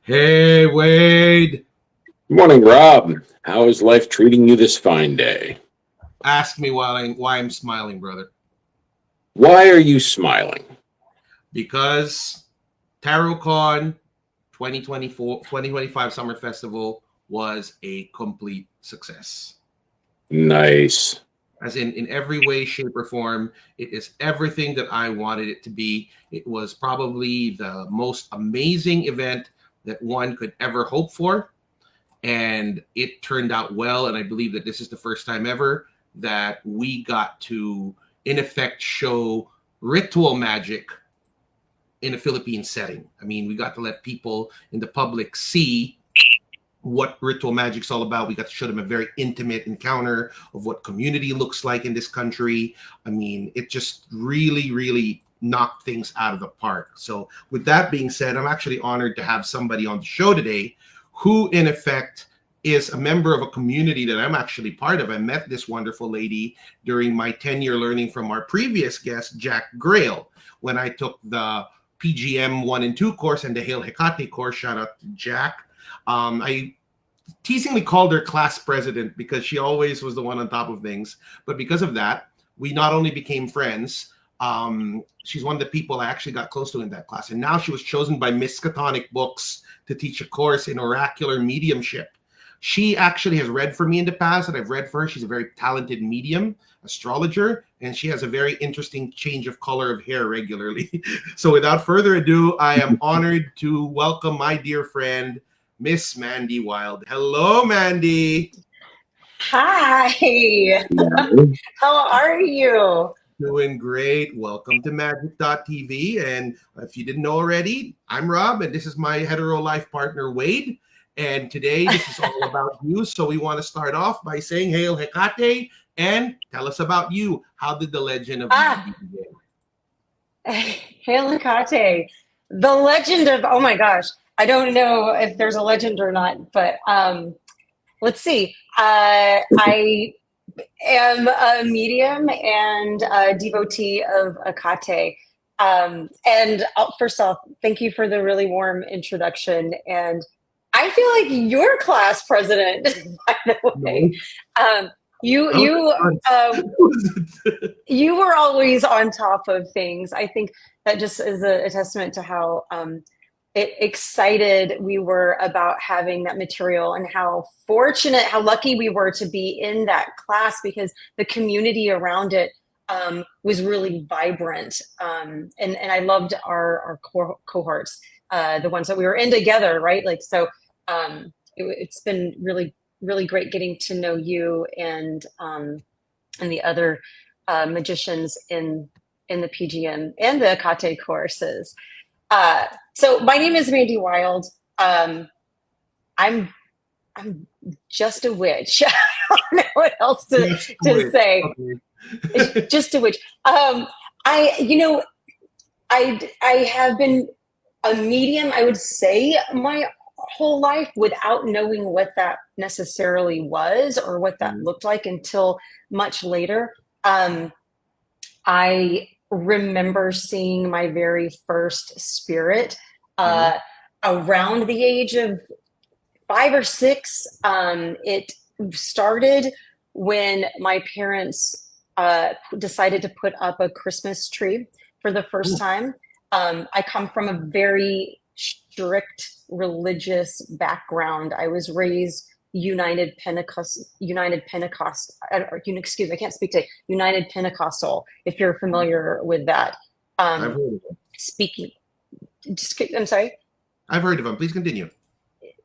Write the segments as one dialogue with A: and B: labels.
A: Hey, Wade.
B: Good morning, Rob. How is life treating you this fine day?
A: Ask me why I'm smiling, brother.
B: Why are you smiling?
A: Because TarotCon 2025 Summer Festival was a complete success.
B: Nice.
A: As in every way, shape, or form, it is everything that I wanted it to be. It was probably the most amazing event that one could ever hope for. And it turned out well. And I believe that this is the first time ever that we got to, in effect, show ritual magic in a Philippine setting. I mean, we got to let people in the public see what ritual magic's all about. We got to show them a very intimate encounter of what community looks like in this country. I mean, it just really, really knocked things out of the park. So, with that being said, I'm actually honored to have somebody on the show today who, in effect, is a member of a community that I'm actually part of. I met this wonderful lady during my 10-year learning from our previous guest, Jack Grail, when I took the PGM 1 and 2 course and the Hail Hecate course. Shout out to Jack. I teasingly called her class president because she always was the one on top of things. But because of that, we not only became friends, she's one of the people I actually got close to in that class. And now she was chosen by Mistkatonic Books to teach a course in oracular mediumship. She actually has read for me in the past, and I've read for her. She's a very talented medium, astrologer, and she has a very interesting change of color of hair regularly. So without further ado, I am honored to welcome my dear friend, Miss Mandy Wilde. Hello, Mandy.
C: Hi. How are you?
A: Doing great. Welcome to magic.tv. And if you didn't know already, I'm Rob, and this is my hetero life partner, Wade. And today, this is all about you. So we want to start off by saying Hail Hecate and tell us about you. How did the legend of Mandy begin?
C: Hail Hecate. The legend of, oh my gosh, I don't know if there's a legend or not, but let's see. I am a medium and a devotee of Hecate. And first off, thank you for the really warm introduction. And I feel like you're class president, by the way. You were always on top of things. I think that just is a testament to how excited we were about having that material and how fortunate, how lucky we were to be in that class because the community around it was really vibrant. And I loved our cohorts, the ones that we were in together, right? Like, so it's been really, really great getting to know you and the other magicians in the PGM and the Hecate courses. So my name is Mandy Wilde. I'm just a witch. I don't know what else to say. Okay. Just a witch. I have been a medium, I would say, my whole life without knowing what that necessarily was or what that looked like until much later. I remember seeing my very first spirit around the age of 5 or 6. It started when my parents decided to put up a Christmas tree for the first time. I come from a very strict religious background. I was raised United Pentecostal, if you're familiar with that.
A: I've heard of them.
C: I'm sorry?
A: I've heard of them. Please continue.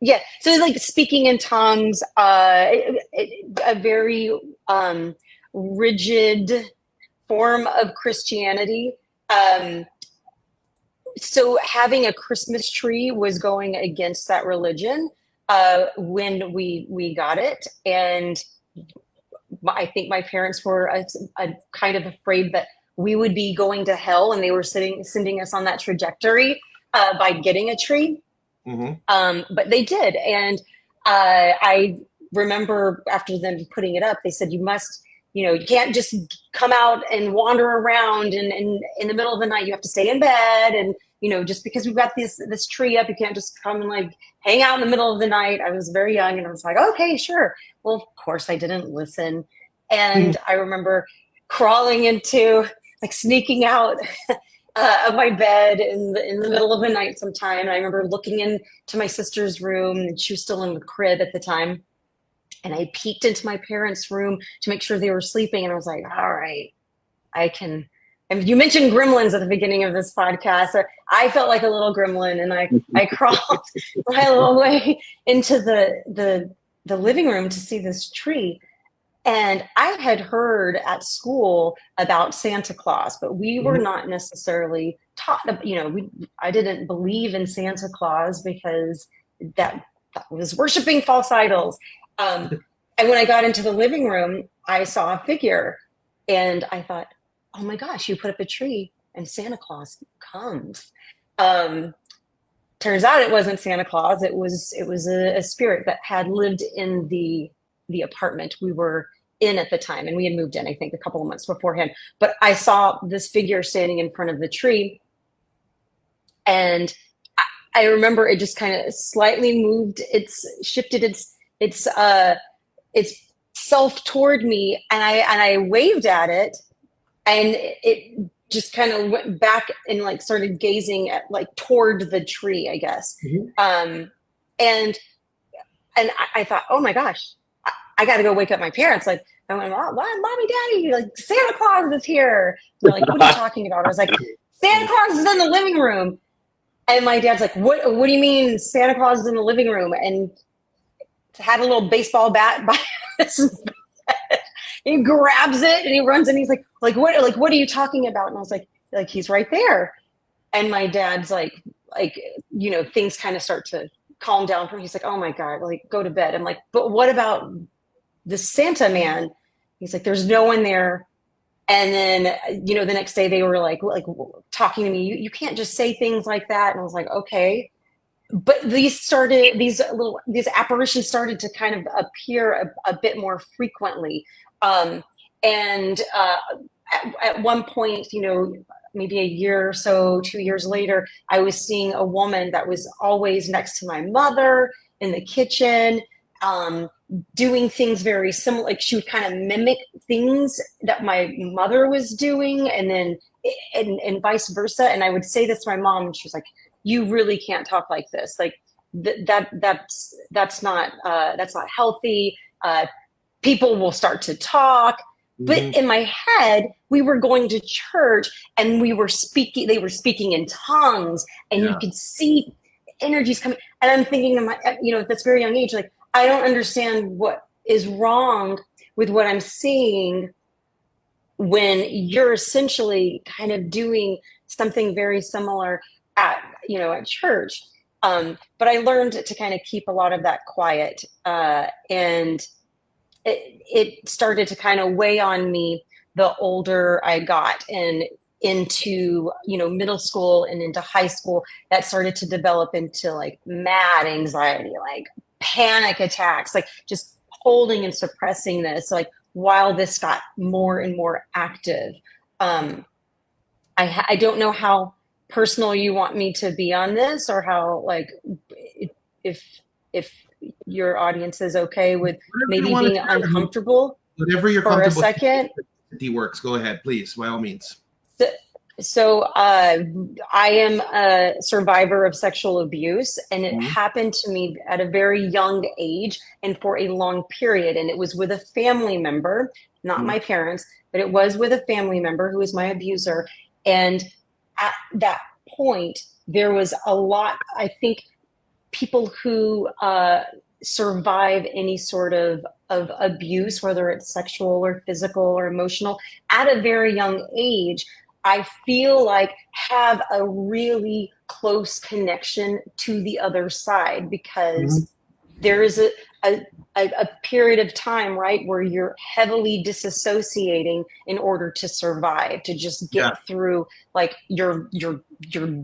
C: Yeah, so it's like speaking in tongues, a very rigid form of Christianity. So having a Christmas tree was going against that religion when we got it. And I think my parents were kind of afraid that we would be going to hell, and they were sending us on that trajectory by getting a tree. But they did. And I remember after them putting it up, they said, you must, you can't just come out and wander around and in the middle of the night, you have to stay in bed and just because we've got this tree up, you can't just come and like hang out in the middle of the night. I was very young and I was like, okay, sure. Well, of course I didn't listen. And I remember crawling into, like sneaking out of my bed in the middle of the night sometime. And I remember looking into my sister's room, and she was still in the crib at the time. And I peeked into my parents' room to make sure they were sleeping. And I was like, all right, I can. And you mentioned gremlins at the beginning of this podcast. So I felt like a little gremlin, and I crawled my little way into the living room to see this tree. And I had heard at school about Santa Claus, but we were not necessarily taught, I didn't believe in Santa Claus because that was worshiping false idols. And when I got into the living room, I saw a figure and I thought, oh my gosh, you put up a tree and Santa Claus comes. Turns out it wasn't Santa Claus. It was a spirit that had lived in the apartment we were in at the time, and we had moved in, I think, a couple of months beforehand. But I saw this figure standing in front of the tree, and I remember it just kind of slightly moved. Shifted its self toward me, and I waved at it, and it just kind of went back and like started gazing at like toward the tree, I guess. And I thought, oh my gosh, I got to go wake up my parents. Like, I went, Mommy, Daddy, like Santa Claus is here. They're like, what are you talking about? I was like, Santa Claus is in the living room. And my dad's like, what do you mean Santa Claus is in the living room? And had a little baseball bat by his bed. He grabs it and he runs and he's like, what are you talking about? And I was like, he's right there. And my dad's like, things kind of start to calm down for him. He's like, oh my God, like go to bed. I'm like, but what about the Santa man? He's like, there's no one there. And then, the next day they were like talking to me, you can't just say things like that. And I was like, okay. But these apparitions started to kind of appear a bit more frequently. At one point, maybe a year or so, 2 years later, I was seeing a woman that was always next to my mother in the kitchen, doing things very similar. Like she would kind of mimic things that my mother was doing, and then and vice versa. And I would say this to my mom, and she was like, "You really can't talk like this. Like that's not healthy. People will start to talk." But in my head, we were going to church and they were speaking in tongues, and you could see energies coming. And I'm thinking, at this very young age, like, I don't understand what is wrong with what I'm seeing when you're essentially kind of doing something very similar at church. But I learned to kind of keep a lot of that quiet, and it started to kind of weigh on me the older I got, and into middle school and into high school. That started to develop into like mad anxiety, like panic attacks, like just holding and suppressing this, like while this got more and more active. I don't know how personal you want me to be on this, or how, like, if your audience is okay with maybe being uncomfortable
A: whatever you're
C: for a
A: comfortable
C: second.
A: works. Go ahead, please, by all means.
C: So I am a survivor of sexual abuse, and it happened to me at a very young age and for a long period. And it was with a family member, not my parents, but it was with a family member who was my abuser. And at that point, there was a lot, I think, people who survive any sort of abuse, whether it's sexual or physical or emotional, at a very young age, I feel like have a really close connection to the other side, because there is a period of time, right, where you're heavily disassociating in order to survive, to just get through like your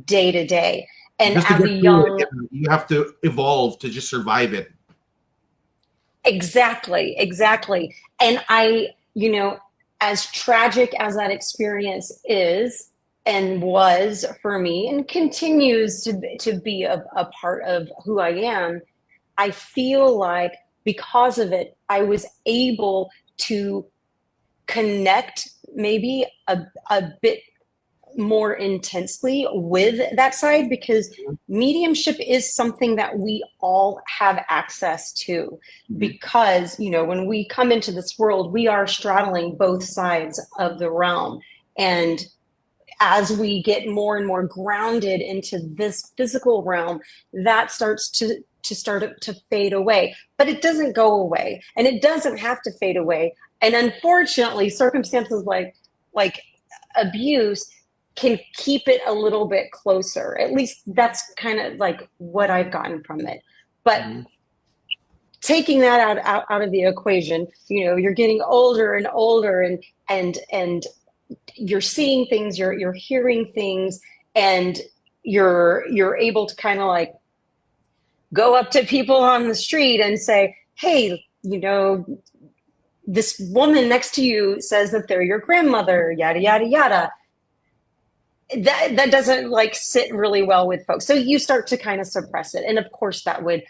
C: day to day. And as a young,
A: you have to evolve to just survive it.
C: Exactly. And I, as tragic as that experience is, and was for me and continues to be a part of who I am, I feel like because of it, I was able to connect maybe a bit more intensely with that side, because mediumship is something that we all have access to. Because, you know, when we come into this world, we are straddling both sides of the realm. And as we get more and more grounded into this physical realm, that starts to fade away. But it doesn't go away, and it doesn't have to fade away. And unfortunately, circumstances like abuse can keep it a little bit closer. At least that's kind of like what I've gotten from it. But taking that out of the equation, you know, you're getting older and older, and you're seeing things, you're hearing things, and you're able to kind of like go up to people on the street and say, hey, you know, this woman next to you says that they're your grandmother, yada yada yada. That doesn't like sit really well with folks, so you start to kind of suppress it, and of course that would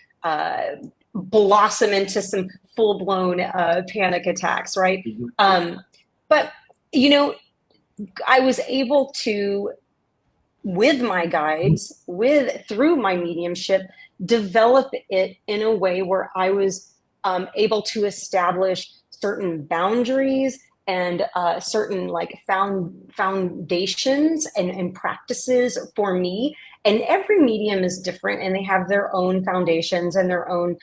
C: blossom into some full-blown panic attacks, right? But you know, I was able to, with my guides, through my mediumship, develop it in a way where I was able to establish certain boundaries and certain like foundations and practices for me. And every medium is different, and they have their own foundations and their own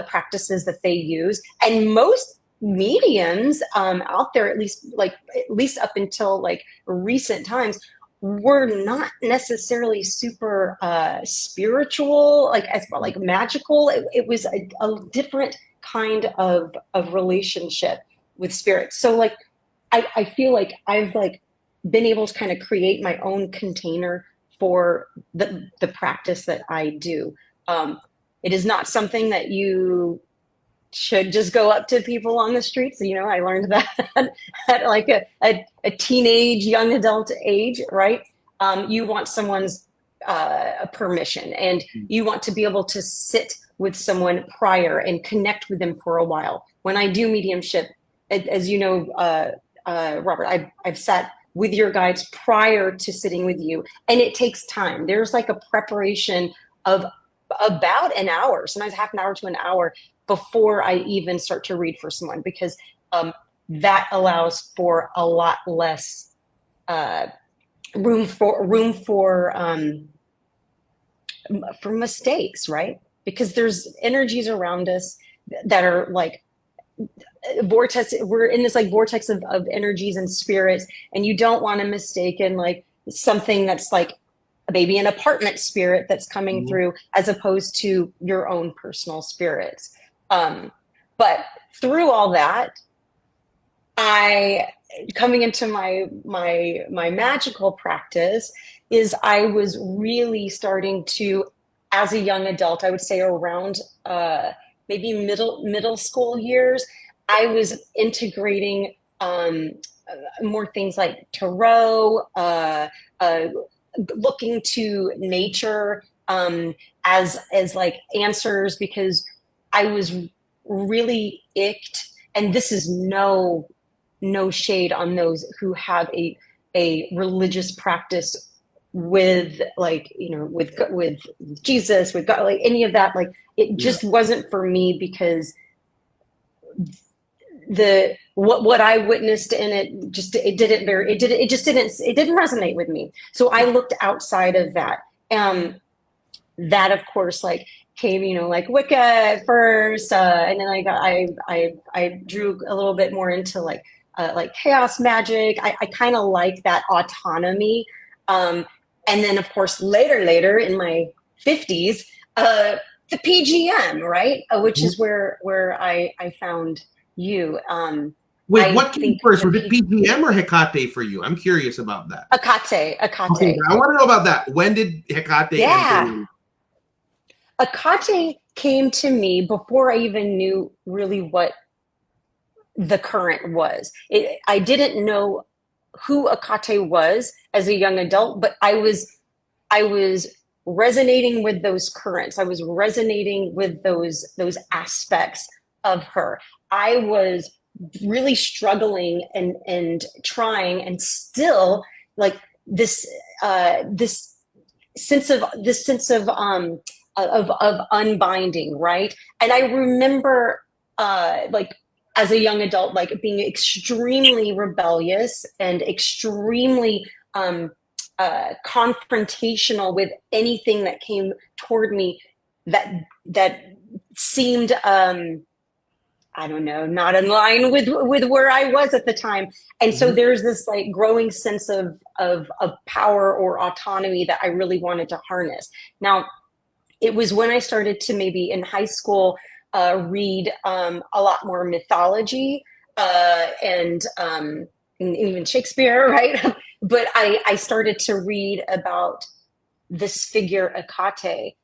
C: practices that they use. And most mediums out there, at least up until like recent times, were not necessarily super spiritual, like as like magical. It was a different kind of relationship with spirit. So like I feel like I've like been able to kind of create my own container for the practice that I do. It is not something that you should just go up to people on the streets. You know, I learned that at like a teenage, young adult age, right? You want someone's permission, and you want to be able to sit with someone prior and connect with them for a while. When I do mediumship, as you know, Robert, I've sat with your guides prior to sitting with you, and it takes time. There's like a preparation of about an hour, sometimes half an hour to an hour, before I even start to read for someone, because that allows for a lot less room for mistakes, right? Because there's energies around us that are like vortex. We're in this like vortex of energies and spirits, and you don't want to mistaken like something that's like maybe an apartment spirit that's coming through, as opposed to your own personal spirits. But through all that, coming into my magical practice, is I was really starting to, as a young adult, I would say around maybe middle school years, I was integrating more things like tarot, looking to nature as like answers, because I was really icked, and this is no shade on those who have a religious practice with like, you know, with Jesus, with God, like any of that. Like it just wasn't for me, because what I witnessed in it didn't resonate with me. So I looked outside of that. That of course like came, you know, like Wicca at first, and then I drew a little bit more into like chaos magic. I kind of like that autonomy. And then of course later in my 50s, the PGM, right, which is where I found you.
A: Wait, what came first? Was it PGM or Hecate for you? I'm curious about that.
C: Hecate.
A: Okay, I want to know about that. When did Hecate enter you?
C: Hecate came to me before I even knew really what the current was. I didn't know who Akate was as a young adult, but I was resonating with those currents. I was resonating with those aspects of her. I was really struggling and trying, and still like this this sense of unbinding, right? And I remember like as a young adult, like being extremely rebellious and extremely confrontational with anything that came toward me that seemed I don't know, not in line with where I was at the time. And so
A: Mhm.
C: there's this like growing sense of power or autonomy that I really wanted to harness. Now, it was when I started to maybe in high school read a lot more mythology and even Shakespeare, right? But I started to read about this figure Akate,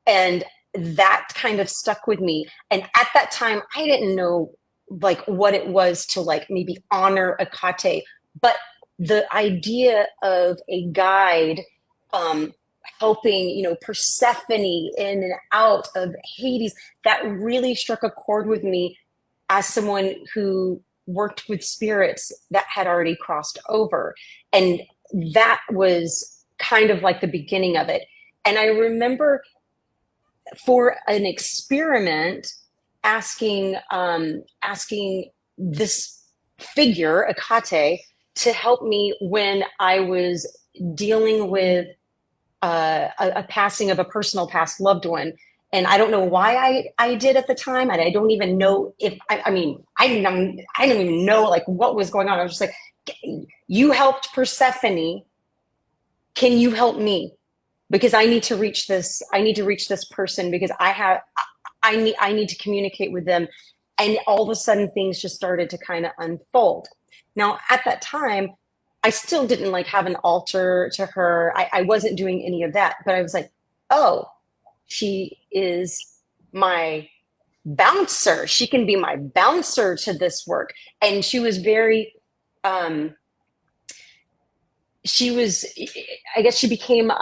C: and that kind of stuck with me. And at that time, I didn't know like what it was to like maybe honor Akate, but the idea of a guide um, helping, Persephone in and out of Hades, that really struck a chord with me as someone who worked with spirits that had already crossed over. And that was kind of like the beginning of it. And I remember for an experiment asking this figure, Akate, to help me when I was dealing with a passing of a personal past loved one. And I don't know why I did at the time. And I don't even know if, I mean, I didn't even know like what was going on. I was just like, you helped Persephone. Can you help me? Because I need to reach this. I need to reach this person because I need to communicate with them. And all of a sudden things just started to kind of unfold. Now at that time, I still didn't like have an altar to her. I wasn't doing any of that, but I was like, oh, she is my bouncer. She can be my bouncer to this work. And she was very, she was, I guess she became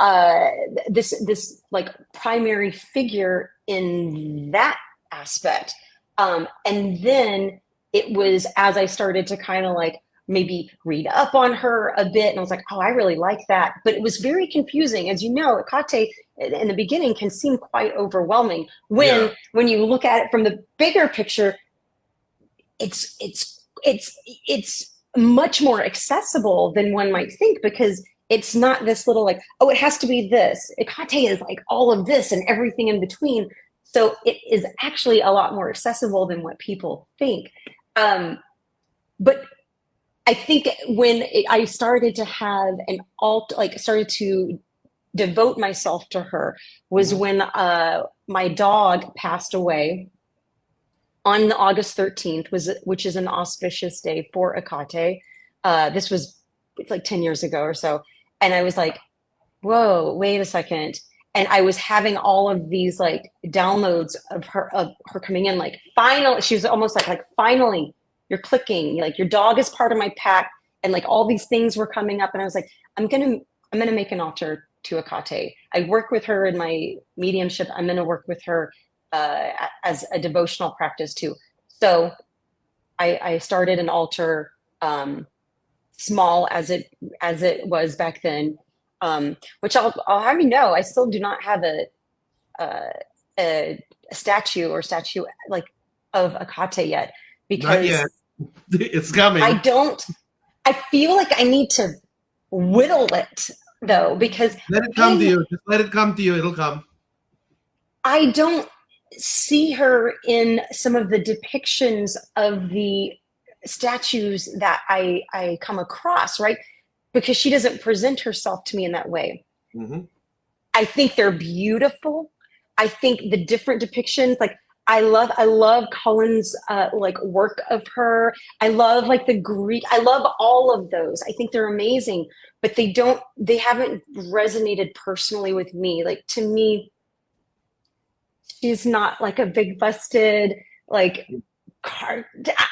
C: this like primary figure in that aspect. And then it was as I started to kind of like maybe read up on her a bit, and I was like, oh, I really like that. But it was very confusing. As you know, Akate in the beginning can seem quite overwhelming.
A: Yeah.
C: When you look at it from the bigger picture, it's much more accessible than one might think, because it's not this little like, oh, it has to be this. Ikate is like all of this and everything in between. So it is actually a lot more accessible than what people think. But I think I started to have an like started to devote myself to her was
A: Mhm.
C: when my dog passed away on August 13th, which is an auspicious day for Akate. This was like 10 years ago or so. And I was like, whoa, wait a second. And I was having all of these like downloads of her coming in, like finally, she was almost like finally you're clicking, like your dog is part of my pack. And like all these things were coming up. And I was like, I'm gonna make an altar to Akate. I work with her in my mediumship. I'm gonna work with her as a devotional practice too. So I started an altar, small as it was back then, which I'll have you know, I still do not have a, a statue like of Akate yet,
A: Not yet.
C: because
A: It's
C: I
A: coming.
C: don't. I feel like I need to whittle it though, because
A: Let it come to
C: a
A: you. Just let it come to you. It'll come.
C: I don't see her in some of the depictions of the statues that I come across, right? Because she doesn't present herself to me in that way.
A: Hmm.
C: I think they're beautiful. I think the different depictions, like I love Cullen's like work of her. I love like the Greek. I love all of those. I think they're amazing, but they haven't resonated personally with me. Like to me, she's not like a big busted like car.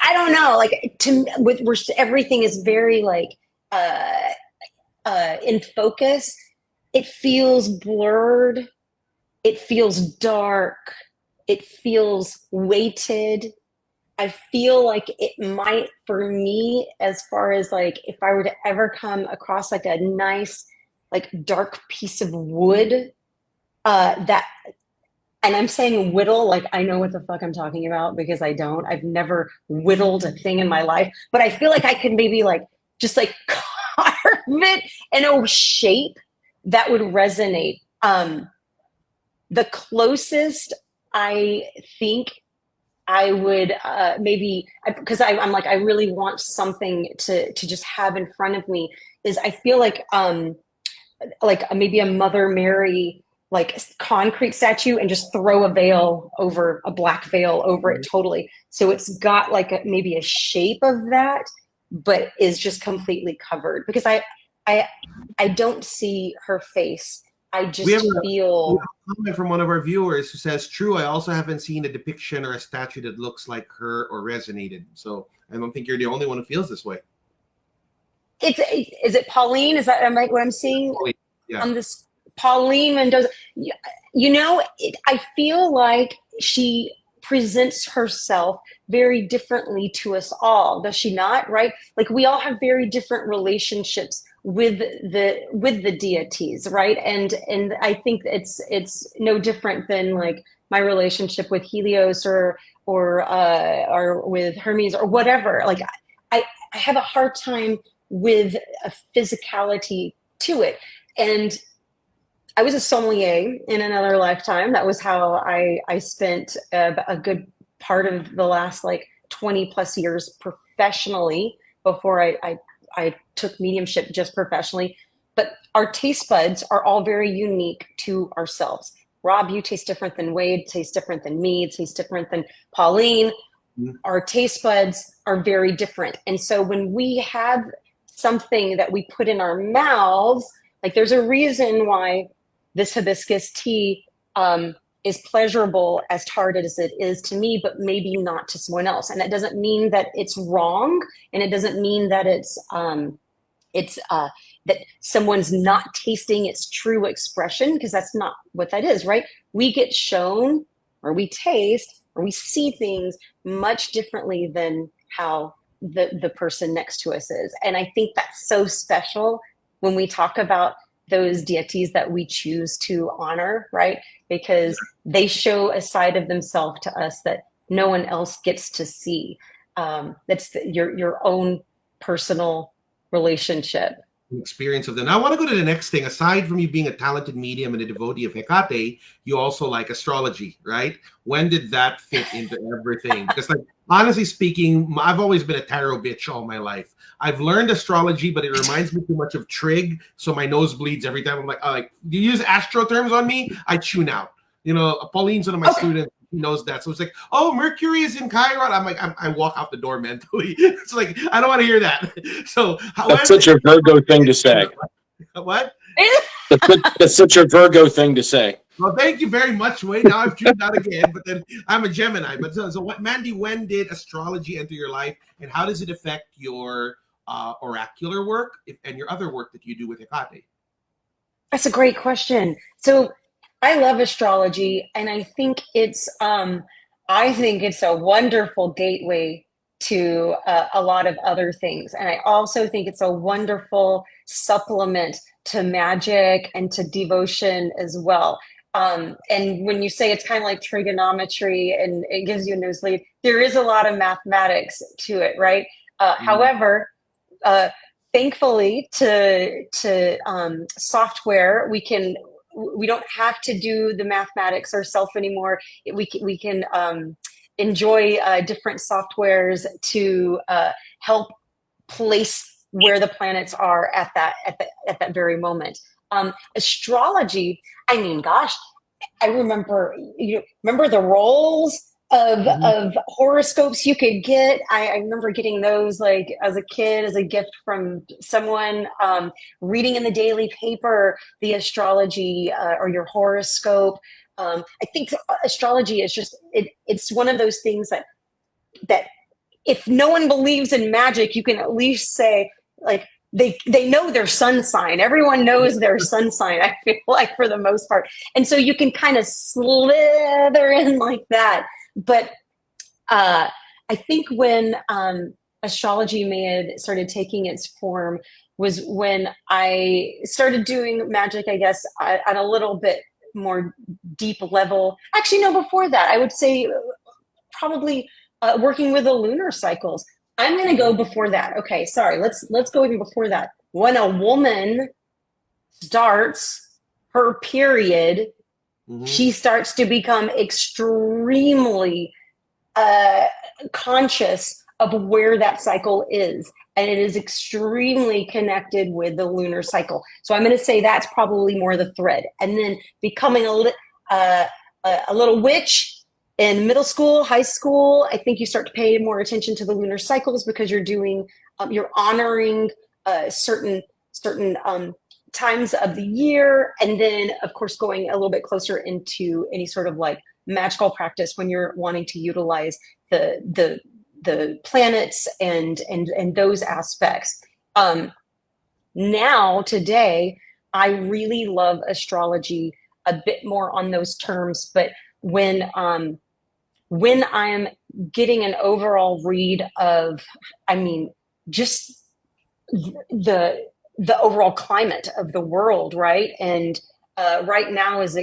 C: I don't know. Like to with where everything is very like in focus, it feels blurred. It feels dark. It feels weighted. I feel like it might, for me, as far as like if I were to ever come across like a nice, like dark piece of wood, that, and I'm saying whittle, like I know what the fuck I'm talking about because I don't. I've never whittled a thing in my life, but I feel like I could maybe like just like carve it in a shape that would resonate. The closest I think I would maybe, because I'm like I really want something to just have in front of me, is I feel like maybe a Mother Mary like concrete statue and just throw a veil over, a black veil over it totally. So it's got like maybe a shape of that, but is just completely covered because I don't see her face. I
A: We have
C: just
A: a
C: feel
A: comment from one of our viewers who says, "True, I also haven't seen a depiction or a statue that looks like her or resonated." So I don't think you're the only one who feels this way.
C: it's, is it Pauline? Is that am I, what I'm seeing
A: Yeah.
C: on this? Pauline Mendoza. You know, I feel like she presents herself very differently to us all, does she not? Right? Like we all have very different relationships with the deities, right? And I think it's no different than like my relationship with Helios or with Hermes or whatever. Like I have a hard time with a physicality to it. And I was a sommelier in another lifetime. That was how I spent a good part of the last like 20 plus years professionally before I took mediumship just professionally. But our taste buds are all very unique to ourselves. Rob, you taste different than Wade, taste different than me, taste different than Pauline. Our taste buds are very different. And so when we have something that we put in our mouths, like there's a reason why this hibiscus tea is pleasurable as tart as it is to me, but maybe not to someone else. And that doesn't mean that it's wrong, and it doesn't mean that it's that someone's not tasting its true expression, because that's not what that is, right? We get shown, or we taste, or we see things much differently than how the person next to us is. And I think that's so special when we talk about those deities that we choose to honor, right? Because they show a side of themselves to us that no one else gets to see. That's your own personal relationship.
A: Experience of them. Now, I want to go to the next thing. Aside from you being a talented medium and a devotee of Hecate, you also like astrology, right? When did that fit into everything? Because, like, honestly speaking, I've always been a tarot bitch all my life. I've learned astrology, but it reminds me too much of trig, so my nose bleeds every time. I'm like, do you use astro terms on me? I tune out. You know, Pauline's one of my students. He knows that. So it's like, oh, Mercury is in Chiron. I'm like, I walk out the door mentally. It's like, I don't want to hear that. So
B: That's such a Virgo thing to say.
A: What?
B: That's such a Virgo thing to say.
A: Well, thank you very much, Wade. Now I've tuned out again, but then I'm a Gemini. But so what, Mandy, when did astrology enter your life, and how does it affect your oracular work and your other work that you do with Hecate?
C: That's a great question. So I love astrology, and I think it's a wonderful gateway to a lot of other things. And I also think it's a wonderful supplement to magic and to devotion as well. And when you say it's kind of like trigonometry and it gives you a nosebleed, there is a lot of mathematics to it, right? However, uh, thankfully to software, we don't have to do the mathematics ourselves anymore. We can enjoy different softwares to help place where the planets are at that very moment. Astrology, I mean, gosh, I remember, remember the rolls of horoscopes you could get. I remember getting those like as a kid, as a gift from someone, reading in the daily paper the astrology or your horoscope. I think astrology is just it's one of those things that if no one believes in magic, you can at least say like they know their sun sign. Everyone knows their sun sign, I feel like, for the most part. And so you can kind of slither in like that. But I think when astrology may have started taking its form was when I started doing magic, I guess, at a little bit more deep level. Actually, no, before that, I would say probably working with the lunar cycles. I'm going to go before that. Okay, sorry. Let's go even before that. When a woman starts her period, she starts to become extremely conscious of where that cycle is, and it is extremely connected with the lunar cycle. So I'm going to say that's probably more the thread. And then becoming a little witch in middle school, high school, I think you start to pay more attention to the lunar cycles because you're doing, you're honoring certain times of the year, and then of course going a little bit closer into any sort of like magical practice when you're wanting to utilize the planets and those aspects. Now today, I really love astrology a bit more on those terms, but when I'm getting an overall read of, I mean, just the overall climate of the world, right? And right now is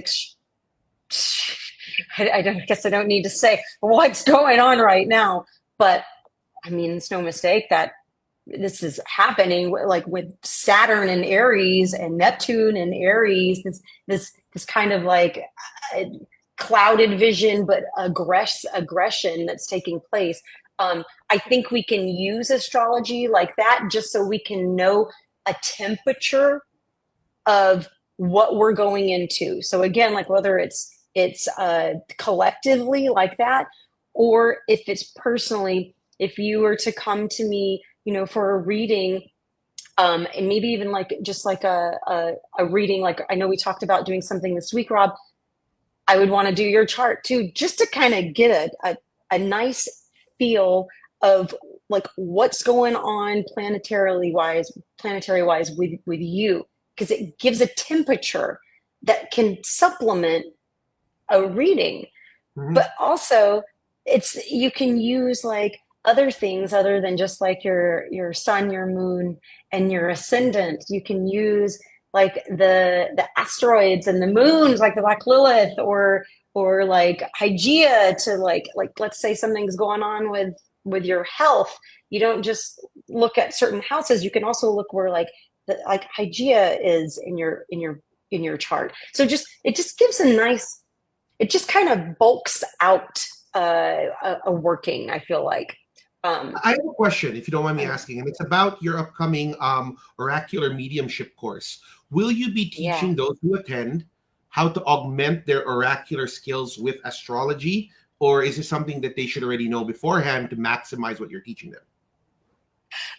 C: I guess I don't need to say what's going on right now, but I mean, it's no mistake that this is happening, like with Saturn and Aries and Neptune and Aries, this kind of like clouded vision, but aggression that's taking place. I think we can use astrology like that just so we can know a temperature of what we're going into. So again, like whether it's collectively like that, or if it's personally, if you were to come to me, you know, for a reading, and maybe even like just like a reading, like I know we talked about doing something this week, Rob. I would want to do your chart too, just to kind of get a nice feel of like what's going on planetary wise with you, because it gives a temperature that can supplement a reading. But also you can use like other things other than just like your sun, your moon, and your ascendant. You can use like the asteroids and the moons, like the Black Lilith, or like Hygeia, to like let's say something's going on with your health. You don't just look at certain houses. You can also look where like Hygeia is in your chart. So it just gives a nice, it just kind of bulks out a working, I feel like.
A: I have a question, if you don't mind me asking, and it's about your upcoming oracular mediumship course. Will you be teaching those who attend how to augment their oracular skills with astrology, or is it something that they should already know beforehand to maximize what you're teaching them?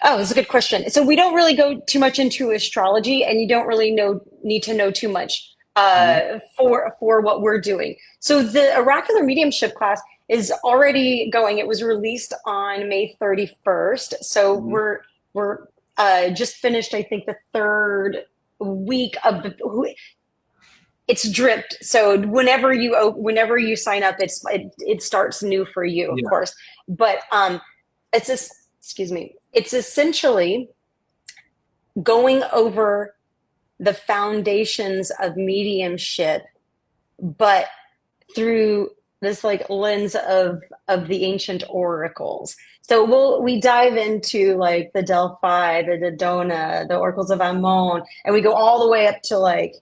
C: Oh, that's a good question. So we don't really go too much into astrology, and you don't really need to know too much for what we're doing. So the oracular mediumship class is already going. It was released on May 31st. So we're just finished, I think, the third week of it's dripped. So whenever you sign up, it starts new for you, of course. But it's essentially going over the foundations of mediumship, but through this like lens of the ancient oracles. So we dive into like the Delphi, the Dodona, the oracles of Ammon, and we go all the way up to like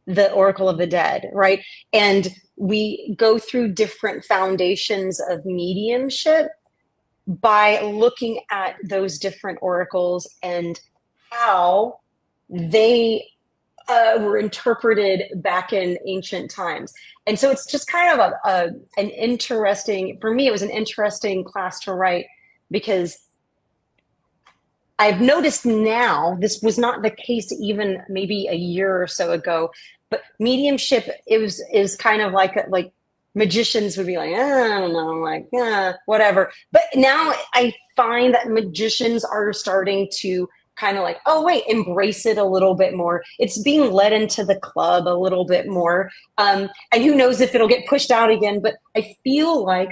C: the Oracle of the Dead, right? And we go through different foundations of mediumship by looking at those different oracles and how they were interpreted back in ancient times. And so it's just kind of an interesting, for me, it was an interesting class to write, because I've noticed now, this was not the case even maybe a year or so ago, but mediumship is kind of like magicians would be like, I don't know, like, whatever. But now I find that magicians are starting to kind of like, oh wait, embrace it a little bit more. It's being led into the club a little bit more. And who knows if it'll get pushed out again, but I feel like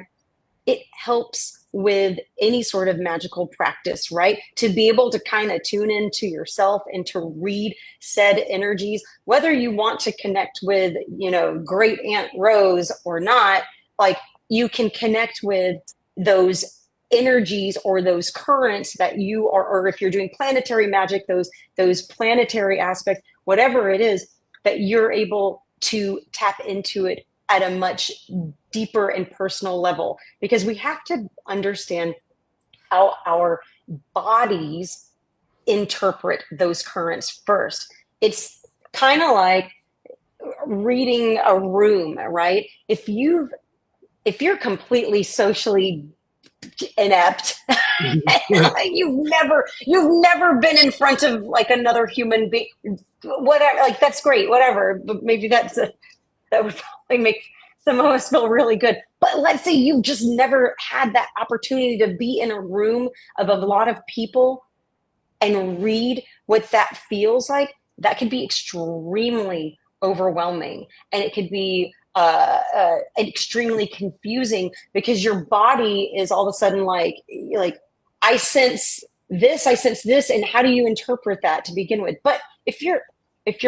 C: it helps with any sort of magical practice, right? To be able to kind of tune into yourself and to read said energies, whether you want to connect with, great Aunt Rose or not, like you can connect with those energies or those currents that you are, or if you're doing planetary magic, those planetary aspects, whatever it is, that you're able to tap into it at a much deeper and personal level, because we have to understand how our bodies interpret those currents first. It's kind of like reading a room, right? If you're completely socially inept, you've never been in front of like another human being, whatever, like that's great, whatever, but maybe that would probably make some of us feel really good. But let's say you've just never had that opportunity to be in a room of a lot of people and read what that feels like. That could be extremely overwhelming, and it could be extremely confusing, because your body is all of a sudden like I sense this, and how do you interpret that to begin with? But if you're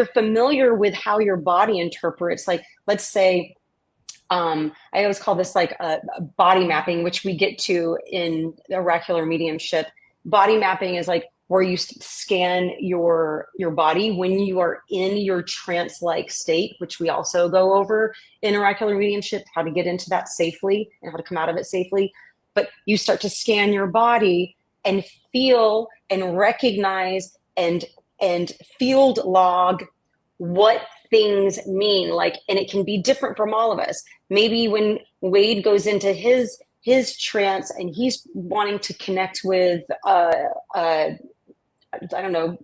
C: familiar with how your body interprets, like let's say, I always call this like a body mapping, which we get to in oracular mediumship. Body mapping is like where you scan your body when you are in your trance-like state, which we also go over in oracular mediumship, how to get into that safely and how to come out of it safely. But you start to scan your body and feel and recognize and field log what things mean, like, and it can be different from all of us. Maybe when Wade goes into his trance and he's wanting to connect with I don't know,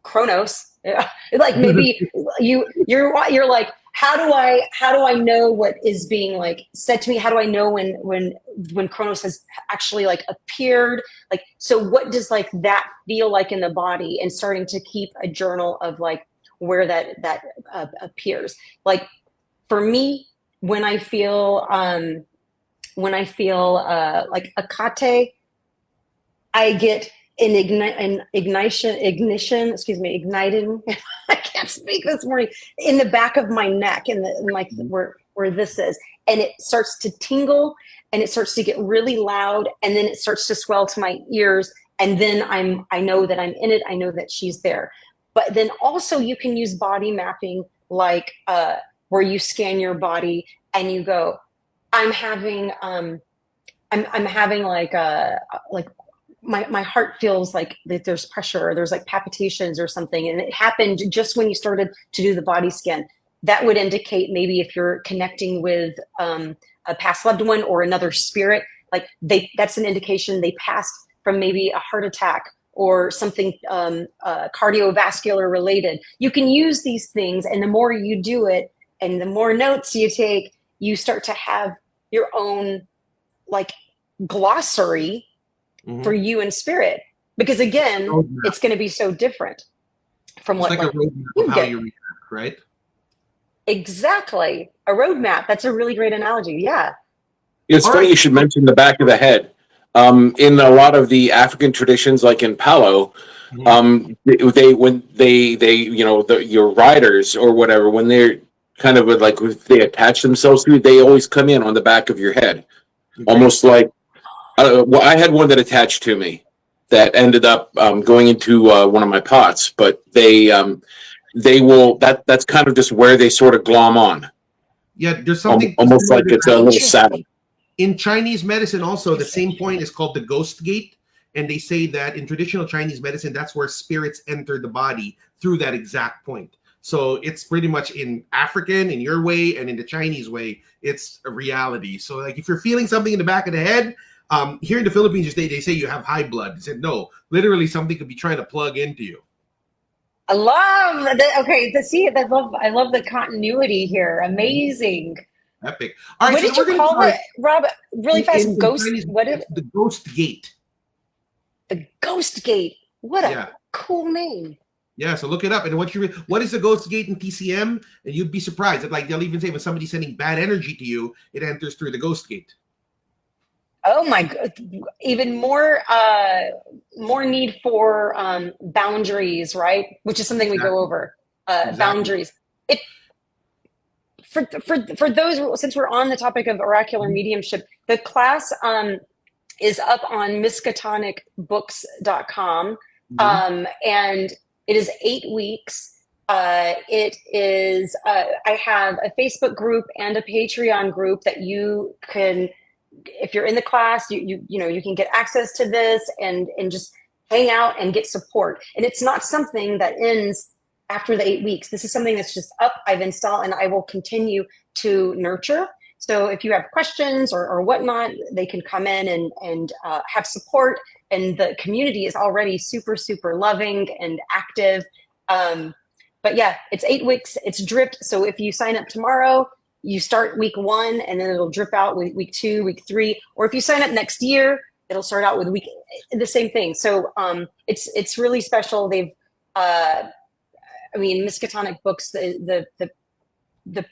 C: Kronos, like maybe you're like, how do I know what is being like said to me? How do I know when Kronos has actually like appeared? Like, so what does like that feel like in the body? And starting to keep a journal of like where that appears. Like for me, when I feel like Akate, I get igniting. I can't speak this morning, in the back of my neck, and like where this is, and it starts to tingle, and it starts to get really loud, and then it starts to swell to my ears, and then I know that I'm in it. I know that she's there. But then also you can use body mapping, like where you scan your body and you go, I'm having like my heart feels like that there's pressure, or there's like palpitations or something, and it happened just when you started to do the body scan. That would indicate maybe if you're connecting with a past loved one or another spirit, like that's an indication they passed from maybe a heart attack or something cardiovascular related. You can use these things, and the more you do it and the more notes you take, you start to have your own like glossary for you in spirit, because again, it's going to be so different from
A: it's
C: what
A: like a roadmap of how you react, right?
C: Exactly, a roadmap. That's a really great analogy. Yeah.
B: It's funny you should mention the back of the head. In a lot of the African traditions, like in Palo, your riders or whatever, when they're kind of like, if they attach themselves to you, they always come in on the back of your head, almost like. Well, I had one that attached to me that ended up going into one of my pots, but they will. That's kind of just where they sort of glom on.
A: Yeah, there's something
B: almost like it's a little saddle.
A: In Chinese medicine, also, the same point is called the ghost gate. And they say that in traditional Chinese medicine, that's where spirits enter the body through that exact point. So it's pretty much in African, in your way, and in the Chinese way, it's a reality. So like if you're feeling something in the back of the head, here in the Philippines, they say you have high blood. They said, no, literally something could be trying to plug into you.
C: I love that. Okay, I love the continuity here. Amazing.
A: Epic. All right,
C: what did you call it, Rob? Really fast. Ghost.
A: Chinese,
C: what is
A: the ghost gate?
C: The ghost gate. What a
A: Yeah.
C: cool name.
A: Yeah, so look it up. And what is the ghost gate in TCM? And you'd be surprised. Like they'll even say when somebody's sending bad energy to you, it enters through the ghost gate.
C: Oh my god! Even more, more need for boundaries, right? Which is something we go over.
A: Exactly.
C: Boundaries. It for those, since we're on the topic of oracular mediumship, the class is up on miskatonicbooks.com, and it is 8 weeks. It is. I have a Facebook group and a Patreon group that you can, if you're in the class, you know you can get access to this and just hang out and get support. And it's not something that ends after the 8 weeks. This is something that's just up. I've installed and I will continue to nurture. So if you have questions or whatnot, they can come in and have support. And the community is already super, super loving and active. But yeah, it's 8 weeks. It's dripped. So if you sign up tomorrow, you start week 1 and then it'll drip out with week 2, week 3. Or if you sign up next year, it'll start out with the same thing. So it's really special. They've, I mean, Mistkatonic Books, the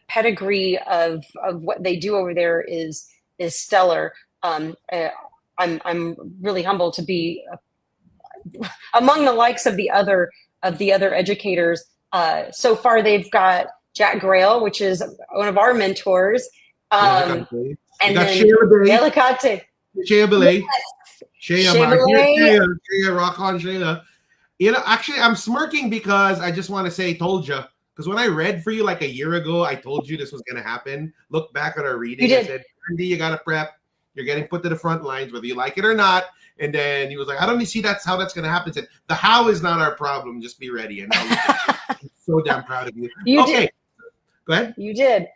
C: pedigree of what they do over there is stellar. I'm really humbled to be among the likes of the other educators. So far, they've got Jack Grail, which is one of our mentors, and then Delicate.
A: Shea rock on Shayla. You know, actually, I'm smirking because I just want to say, told you. Because when I read for you like a year ago, I told you this was going to happen. Look back at our reading. I said, Mandy, you got to prep. You're getting put to the front lines, whether you like it or not. And then he was like, I don't see that's how that's going to happen. I said, the how is not our problem. Just be ready. And I'm so damn proud of you. Okay. Go ahead.
C: You did.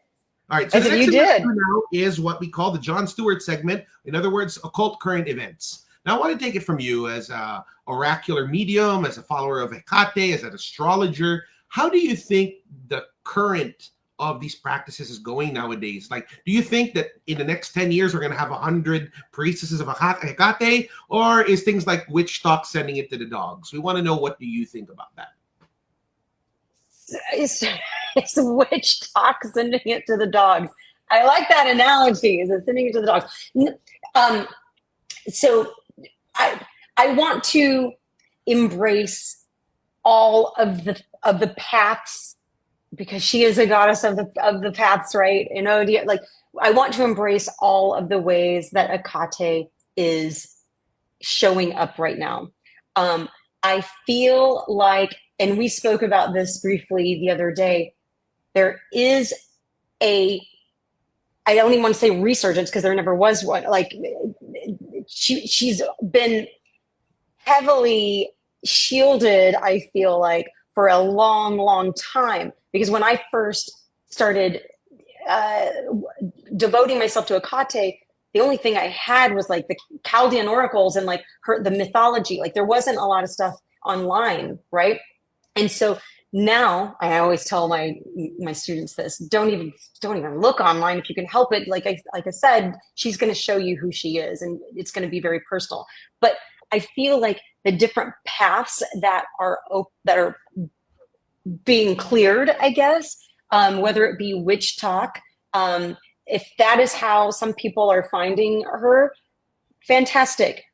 A: All right. So the next segment now is what we call the Jon Stewart segment. In other words, occult current events. Now, I want to take it from you as an oracular medium, as a follower of Hecate, as an astrologer. How do you think the current of these practices is going nowadays? Like, do you think that in the next 10 years, we're going to have 100 priestesses of Hecate? Or is things like witch talk sending it to the dogs? We want to know, what do you think about that?
C: It's witch talk sending it to the dogs. I like that analogy. Is it sending it to the dogs? So I want to embrace all of the paths, because she is a goddess of the paths, right? You know, like I want to embrace all of the ways that Hecate is showing up right now. I feel like, and we spoke about this briefly the other day, there is I don't even want to say resurgence, because there never was one. Like she's been heavily shielded, I feel like, for a long, long time. Because when I first started devoting myself to Hecate, the only thing I had was like the Chaldean oracles and like the mythology. Like there wasn't a lot of stuff online, right? And so now I always tell my students this: don't even look online if you can help it. Like I said, she's going to show you who she is, and it's going to be very personal. But I feel like the different paths that are being cleared, I guess, whether it be witch talk, if that is how some people are finding her, fantastic.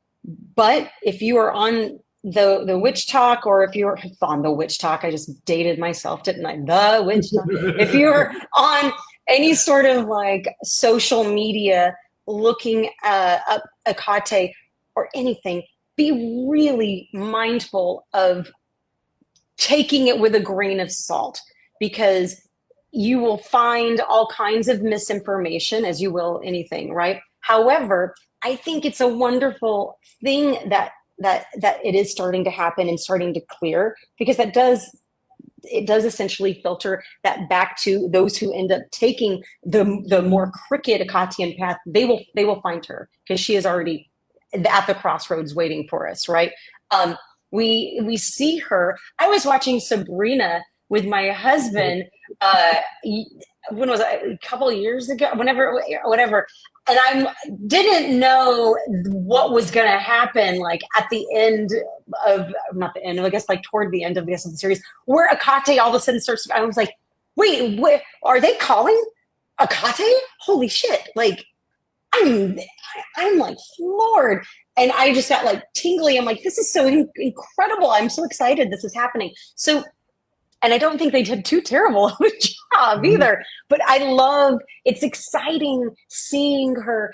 C: But if you are on the witch talk, or if you're on the witch talk, I just dated myself, didn't I? The witch talk. If you're on any sort of like social media looking up Hecate or anything, be really mindful of taking it with a grain of salt, because you will find all kinds of misinformation, as you will anything, right? However, I think it's a wonderful thing that it is starting to happen and starting to clear, because it does essentially filter that back to those who end up taking the more crooked Hecatean path. They will find her, because she is already at the crossroads waiting for us, right? We see her. I was watching Sabrina with my husband. When was it? A couple of years ago? Whatever. and I didn't know what was going to happen, like at the end of, not the end, I guess like toward the end of the series, where Akate all of a sudden starts. I was like, wait, what are they calling Akate? Holy shit! Like, I'm I'm like floored, and I just got like tingly. I'm like, this is so incredible. I'm so excited this is happening. So, and I don't think they did too terrible of a job either. But I love, it's exciting seeing her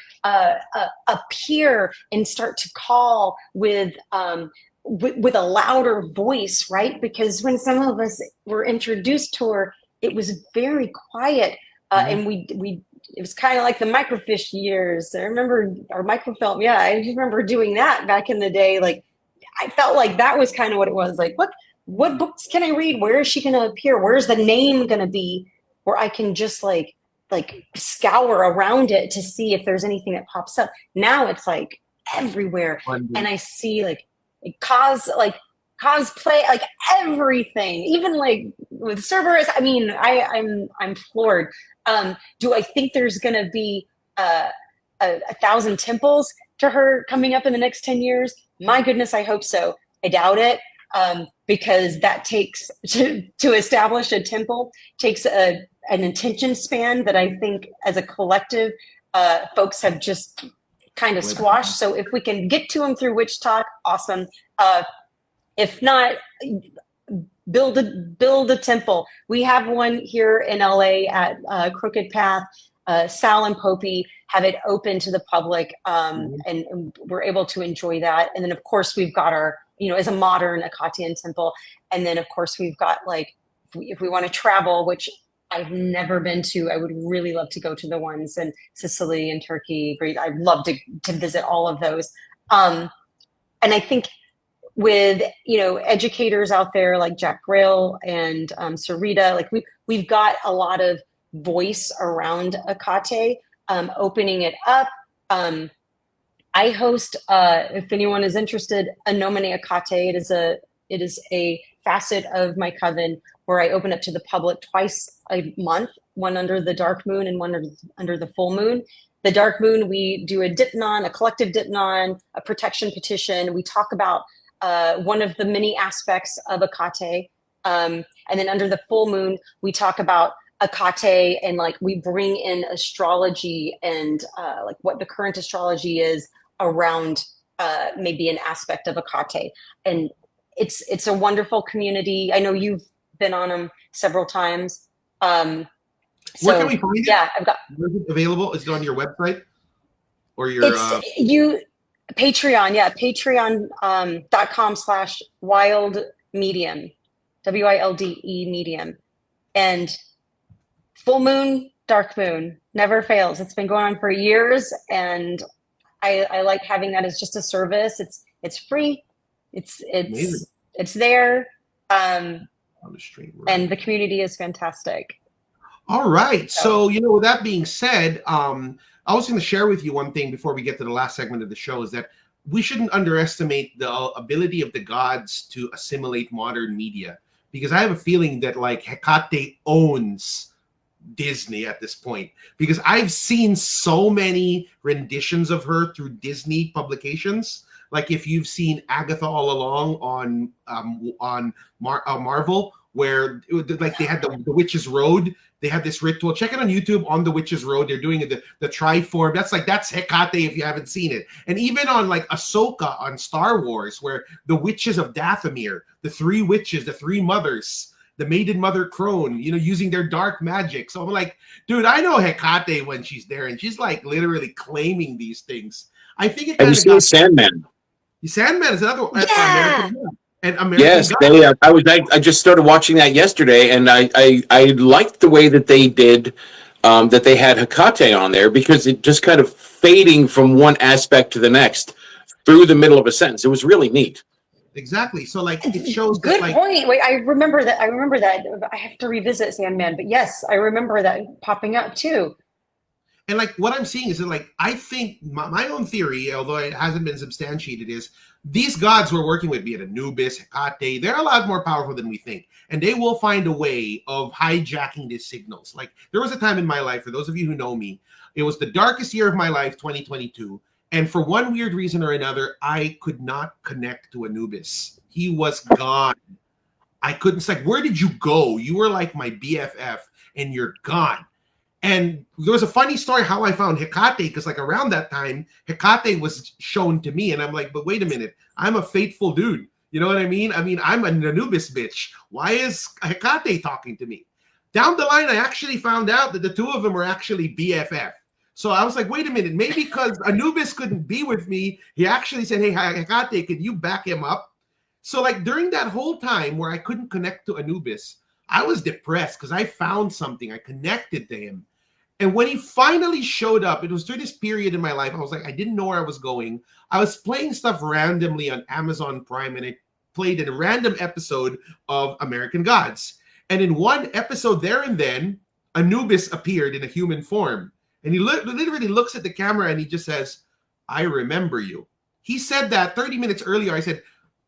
C: appear and start to call with a louder voice, right? Because when some of us were introduced to her, it was very quiet, and we it was kind of like the microfiche years. I remember our microfilm. Yeah, I remember doing that back in the day. Like, I felt like that was kind of what it was. Like, what books can I read? Where is she going to appear? Where's the name going to be? Where I can just like scour around it to see if there's anything that pops up. Now it's like everywhere, and I see like cosplay, like everything, even like with Cerberus. I mean, I'm floored. Do I think there's going to be a 1,000 temples to her coming up in the next 10 years? My goodness, I hope so. I doubt it, because that takes to establish a temple takes an attention span that I think as a collective, folks have just kind of squashed. So if we can get to them through Witch Talk, awesome. If not, build a temple. We have one here in LA at Crooked Path. Sal and Popey have it open to the public, and we're able to enjoy that. And then of course we've got our, as a modern Akkadian temple. And then of course we've got like, if we want to travel, which I've never been to, I would really love to go to the ones in Sicily and Turkey. Great. I'd love to visit all of those. And I think with, educators out there like Jack Grail and Sarita, like we've got a lot of voice around Akate, opening it up. I host, if anyone is interested, a Nomine Akate. It is a facet of my coven where I open up to the public twice a month, one under the dark moon and one under the full moon. The dark moon, we do a dipnon, a collective dipnon, a protection petition. We talk about one of the many aspects of Akate. And then under the full moon, we talk about Akate, and like we bring in astrology and like what the current astrology is around maybe an aspect of Akate. And it's a wonderful community. I know you've been on them several times.
A: Where can we find it?
C: Yeah, I've got.
A: Where is it available? Is it on your website or your?
C: It's Patreon. Yeah, patreon.com/wild medium, WILDE medium, and full moon, dark moon never fails. It's been going on for years, and I like having that as just a service. It's free. It's there. On the stream, right. And the community is fantastic.
A: All right. So, with that being said, I was going to share with you one thing before we get to the last segment of the show, is that we shouldn't underestimate the ability of the gods to assimilate modern media, because I have a feeling that like Hecate owns Disney at this point, because I've seen so many renditions of her through Disney publications. Like if you've seen Agatha All Along on Marvel, where like they had the Witch's Road. They have this ritual. Check it on YouTube, on the Witch's Road. They're doing the Triform. That's Hecate if you haven't seen it. And even on like Ahsoka on Star Wars, where the witches of Dathomir, the three witches, the three mothers, the maiden mother crone, using their dark magic. So I'm like, dude, I know Hecate when she's there, and she's like literally claiming these things. I think it.
B: Have you seen Sandman?
A: Sandman is another one.
C: Yeah.
A: And American
B: yes,
A: God.
B: I just started watching that yesterday, and I liked the way that they did, that they had Hecate on there, because it just kind of fading from one aspect to the next through the middle of a sentence. It was really neat.
A: Exactly. So like it shows.
C: Good
A: that, like,
C: point. Wait, I remember that. I have to revisit Sandman, but yes, I remember that popping up too.
A: And like what I'm seeing is that like I think my own theory, although it hasn't been substantiated, is these gods we're working with, be it Anubis, Hecate, they're a lot more powerful than we think. And they will find a way of hijacking these signals. Like there was a time in my life, for those of you who know me, it was the darkest year of my life, 2022. And for one weird reason or another, I could not connect to Anubis. He was gone. I couldn't. It's like, where did you go? You were like my BFF and you're gone. And there was a funny story how I found Hecate, because like around that time, Hecate was shown to me. And I'm like, but wait a minute, I'm a faithful dude. You know what I mean? I mean, I'm an Anubis bitch. Why is Hecate talking to me? Down the line, I actually found out that the two of them were actually BFF. So I was like, wait a minute, maybe because Anubis couldn't be with me, he actually said, hey, Hecate, could you back him up? So like during that whole time where I couldn't connect to Anubis, I was depressed because I found something. I connected to him. And when he finally showed up, it was during this period in my life, I was like, I didn't know where I was going. I was playing stuff randomly on Amazon Prime, and I played a random episode of American Gods. And in one episode there and then, Anubis appeared in a human form. And he literally looks at the camera and he just says, I remember you. He said that 30 minutes earlier. I said,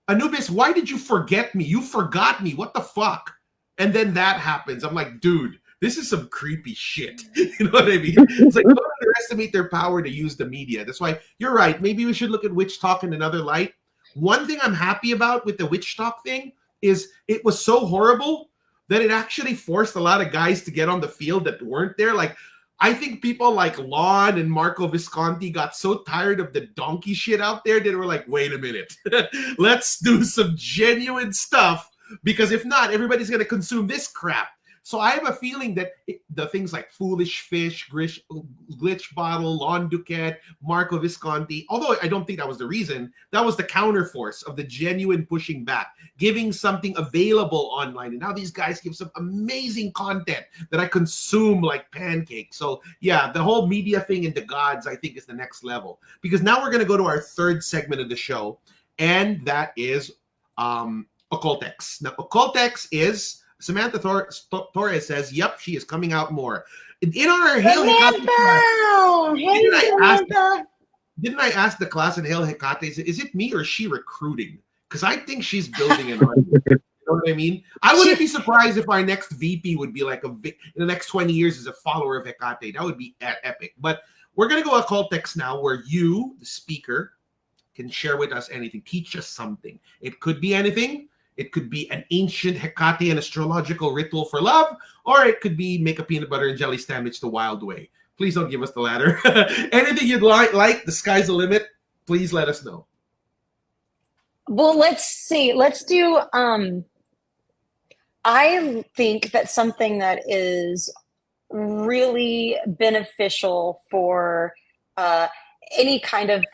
A: Anubis, why did you forget me? You forgot me. What the fuck? And then that happens. I'm like, dude, this is some creepy shit. You know what I mean? It's like, don't underestimate their power to use the media. That's why you're right. Maybe we should look at witch talk in another light. One thing I'm happy about with the witch talk thing is it was so horrible that it actually forced a lot of guys to get on the field that weren't there. Like, I think people like Lon and Marco Visconti got so tired of the donkey shit out there that they were like, wait a minute, let's do some genuine stuff, because if not, everybody's going to consume this crap. So I have a feeling that the things like Foolish Fish, Glitch Bottle, Lon Duquette, Marco Visconti, although I don't think that was the reason, that was the counterforce of the genuine pushing back, giving something available online. And now these guys give some amazing content that I consume like pancakes. So yeah, the whole media thing in the gods, I think, is the next level. Because now we're going to go to our third segment of the show, and that is Occultex. Now, Occultex is... Samantha Torres says, yep, she is coming out more. In our Hail Hecate class, didn't I ask the class in Hail Hecate, is it me or is she recruiting? Because I think she's building an audience. You know what I mean? I wouldn't be surprised if our next VP would be like in the next 20 years is a follower of Hecate. That would be epic. But we're going to go Occultex now, where you, the speaker, can share with us anything. Teach us something. It could be anything. It could be an ancient Hecatean astrological ritual for love, or it could be make a peanut butter and jelly sandwich the wild way. Please don't give us the latter. Anything you'd like, the sky's the limit. Please let us know.
C: Well, let's see. Let's do, I think that something that is really beneficial for any kind of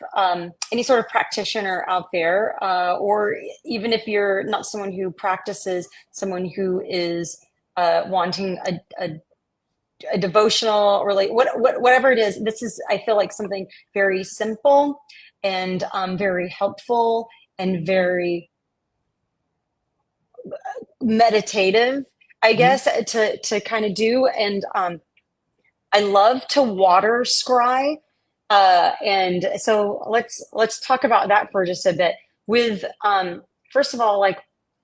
C: any sort of practitioner out there, or even if you're not someone who practices, someone who is wanting a devotional whatever it is. This is, I feel like, something very simple and very helpful and very meditative, I guess, to kind of do. And I love to water scry. And so let's talk about that for just a bit. With first of all, like,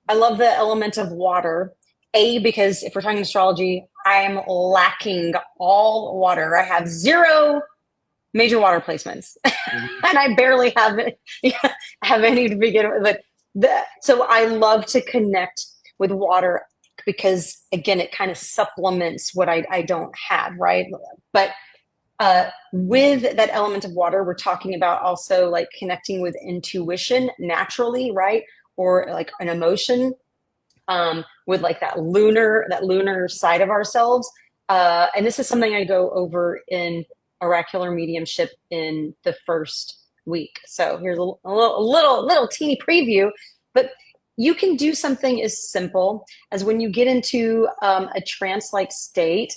C: I love the element of water. Because if we're talking astrology, I am lacking all water. I have 0 major water placements, and I barely have any to begin with. But so I love to connect with water because, again, it kind of supplements what I don't have, right? But with that element of water, we're talking about also like connecting with intuition naturally, right? Or like an emotion, with like that lunar side of ourselves. And this is something I go over in oracular mediumship in the first week. So here's a little teeny preview, but you can do something as simple as when you get into a trance-like state,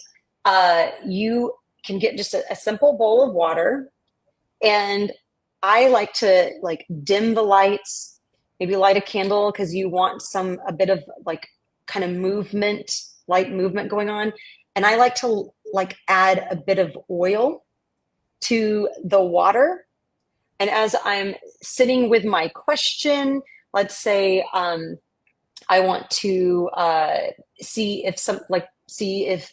C: you can get just a simple bowl of water. And I like to like dim the lights, maybe light a candle because you want a bit of like kind of light movement going on. And I like to like add a bit of oil to the water. And as I'm sitting with my question, let's say I want to see if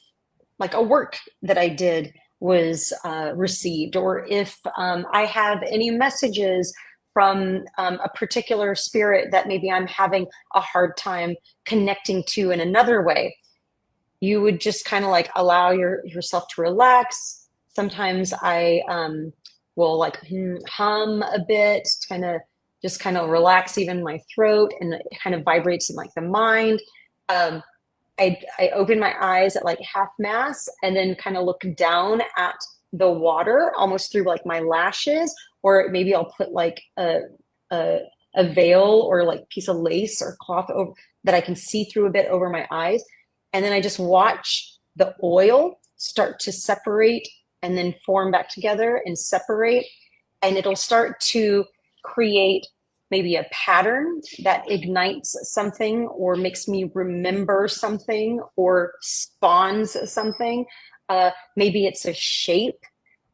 C: like a work that I did was received, or if I have any messages from a particular spirit that maybe I'm having a hard time connecting to in another way. You would just kind of like allow yourself to relax. Sometimes I will like hum a bit, kind of relax even my throat, and it kind of vibrates in like the mind. Um, I open my eyes at like half mast and then kind of look down at the water almost through like my lashes, or maybe I'll put like a, a veil or like piece of lace or cloth over that I can see through a bit over my eyes. And then I just watch the oil start to separate and then form back together and separate. And it'll start to create maybe a pattern that ignites something or makes me remember something or spawns something. Maybe it's a shape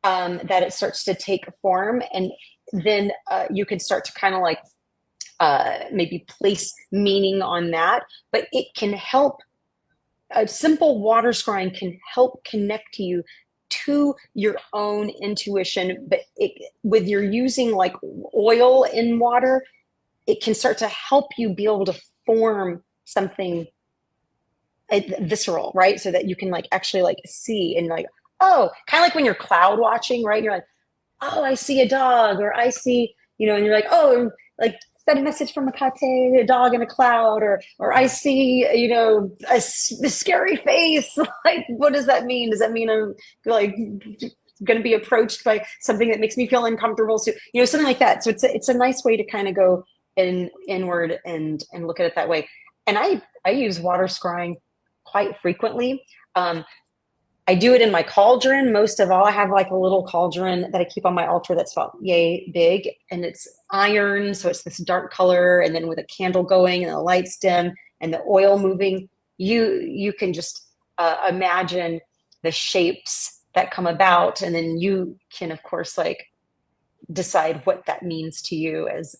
C: that it starts to take form. And then you can start to kind of like maybe place meaning on that. But it can help. A simple water scrying can help connect you to your own intuition, but with you're using like oil in water, it can start to help you be able to form something visceral, right? So that you can like actually like see and like, oh, kind of like when you're cloud watching, right? You're like, oh, I see a dog, or I see, and you're like, oh, like send a message from a dog in a cloud, or I see, a scary face. Like, what does that mean? Does that mean I'm like going to be approached by something that makes me feel uncomfortable? So, something like that. So it's a nice way to kind of go inward and look at it that way. And I use water scrying quite frequently. I do it in my cauldron. Most of all, I have like a little cauldron that I keep on my altar that's about yay big, and it's iron, so it's this dark color. And then with a candle going and the lights dim and the oil moving, you can just imagine the shapes that come about, and then you can, of course, like decide what that means to you as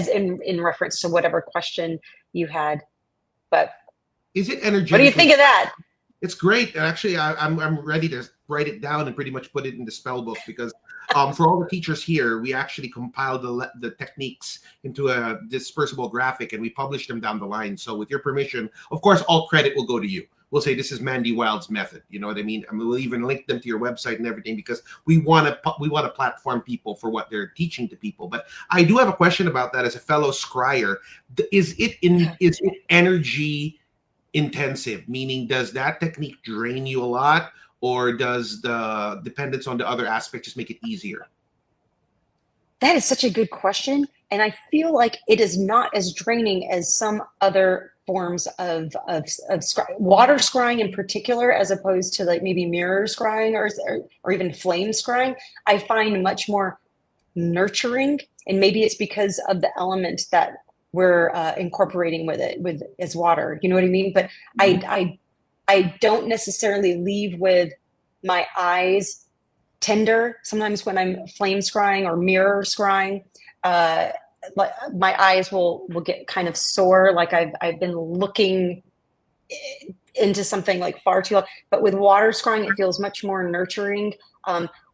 C: in reference to whatever question you had. But
A: Is it
C: what do you think
A: energetically?
C: of that?
A: It's great. Actually, I'm ready to write it down and pretty much put it in the spell book, because for all the teachers here, we actually compiled the techniques into a dispersible graphic and we published them down the line. So with your permission, of course, all credit will go to you. We'll say this is Mandy Wilde's method. You know what I mean? I mean, we'll even link them to your website and everything, because we want to platform people for what they're teaching to people. But I do have a question about that as a fellow scryer. Is it energy intensive? Meaning, does that technique drain you a lot, or does the dependence on the other aspect just make it easier?
C: That is such a good question. And I feel like it is not as draining as some other forms of water scrying in particular, as opposed to like maybe mirror scrying or even flame scrying. I find much more nurturing. And maybe it's because of the element that we're incorporating with as water. You know what I mean? But I don't necessarily leave with my eyes tender. Sometimes when I'm flame scrying or mirror scrying, my eyes will get kind of sore, like I've been looking into something like far too long. But with water scrying, it feels much more nurturing.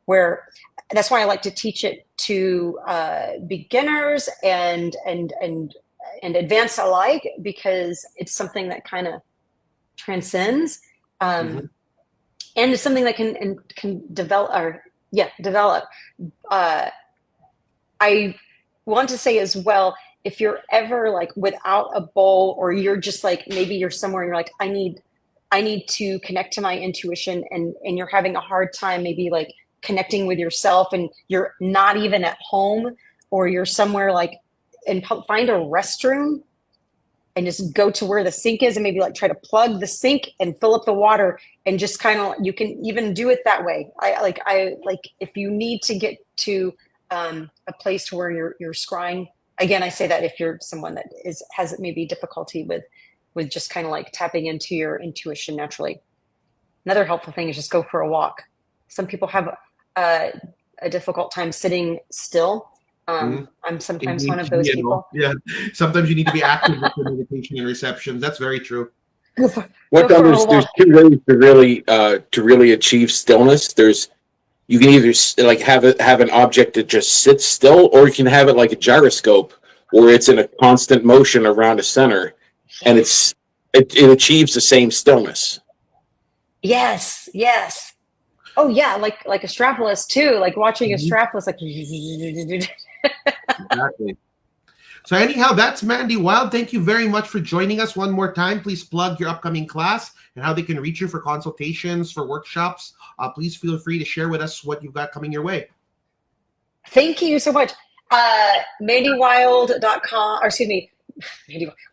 C: Where that's why I like to teach it to beginners and advanced alike, because it's something that kind of transcends.
A: Mm-hmm.
C: And it's something that can develop. I want to say as well, if you're ever like without a bowl, or you're just like, maybe you're somewhere and you're like, I need to connect to my intuition, and you're having a hard time maybe like connecting with yourself, and you're not even at home, or you're somewhere like, and find a restroom and just go to where the sink is and maybe like try to plug the sink and fill up the water, and just kind of, you can even do it that way. I like if you need to get to a place where you're scrying. Again, I say that if you're someone that has maybe difficulty with just kind of like tapping into your intuition naturally. Another helpful thing is just go for a walk. Some people have a difficult time sitting still. I'm sometimes one of those people.
A: Yeah, sometimes you need to be active with your meditation and receptions. That's very true.
B: What others? There's two ways to really achieve stillness. You can either like have an object that just sits still, or you can have it like a gyroscope, where it's in a constant motion around a center, and it achieves the same stillness.
C: Yes. Oh yeah, like Astraphilus too. Like watching Astraphilus, like.
A: Exactly. So anyhow, that's Mandy Wilde. Thank you very much for joining us one more time. Please plug your upcoming class and how they can reach you for consultations, for workshops. Please feel free to share with us what you've got coming your way.
C: Thank you so much. MandyWilde.com, or excuse me,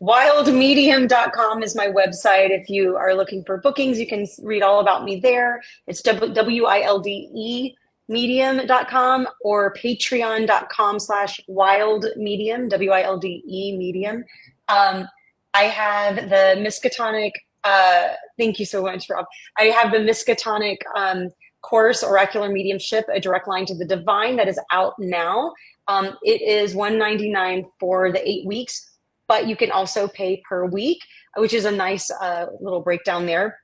C: wildmedium.com is my website. If you are looking for bookings, you can read all about me there. It's WILDE medium.com or patreon.com/wildmedium, WILDE medium. I have the Mistkatonic, thank you so much, Rob. I have the Mistkatonic course, Oracular Mediumship, A Direct Line to the Divine, that is out now. It is $199 for the 8 weeks, but you can also pay per week, which is a nice little breakdown there.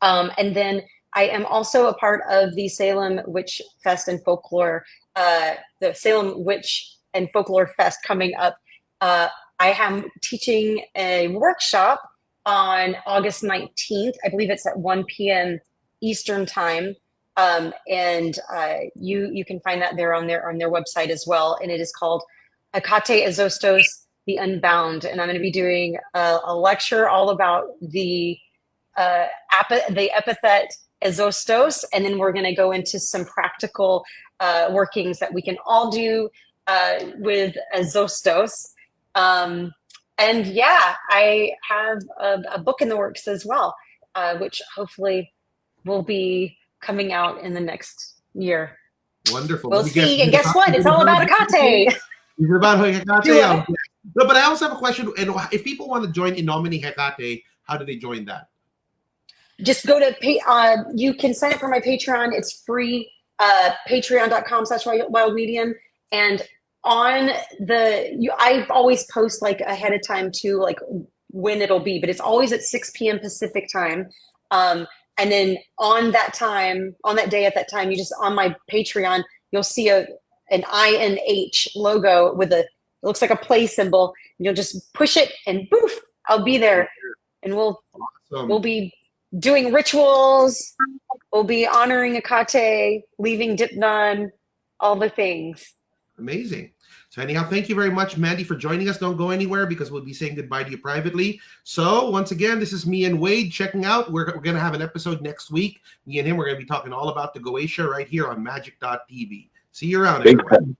C: And then I am also a part of the Salem Witch Fest and Folklore, the Salem Witch and Folklore Fest coming up. I am teaching a workshop on August 19th. I believe it's at 1 p.m. Eastern time. And you can find that there on their website as well. And it is called Akate Ezostos, the Unbound. And I'm going to be doing a lecture all about the epithet Ezostos, and then we're going to go into some practical workings that we can all do with Ezostos. And yeah, I have a book in the works as well, which hopefully will be coming out in the next year.
A: Wonderful.
C: We'll see. And guess what? It's all about Akate.
A: It's about Hecate. No, but I also have a question. And if people want to join Inomini Hecate, how do they join that?
C: Just go to you can sign up for my Patreon. It's free. Patreon.com/wildmedium. And on I always post like ahead of time too, like when it'll be, but it's always at 6 p.m. Pacific time. And then on that day at that time, you just on my Patreon, you'll see an INH logo with it looks like a play symbol. You'll just push it and poof, I'll be there, and we'll be doing rituals. We'll be honoring Akate, leaving Dipnon, all the things.
A: Amazing. So anyhow, thank you very much, Mandy, for joining us. Don't go anywhere because we'll be saying goodbye to you privately. So once again, this is me and Wade checking out. We're going to have an episode next week. Me and him, we're going to be talking all about the Goetia right here on magic.tv. See you around, everyone.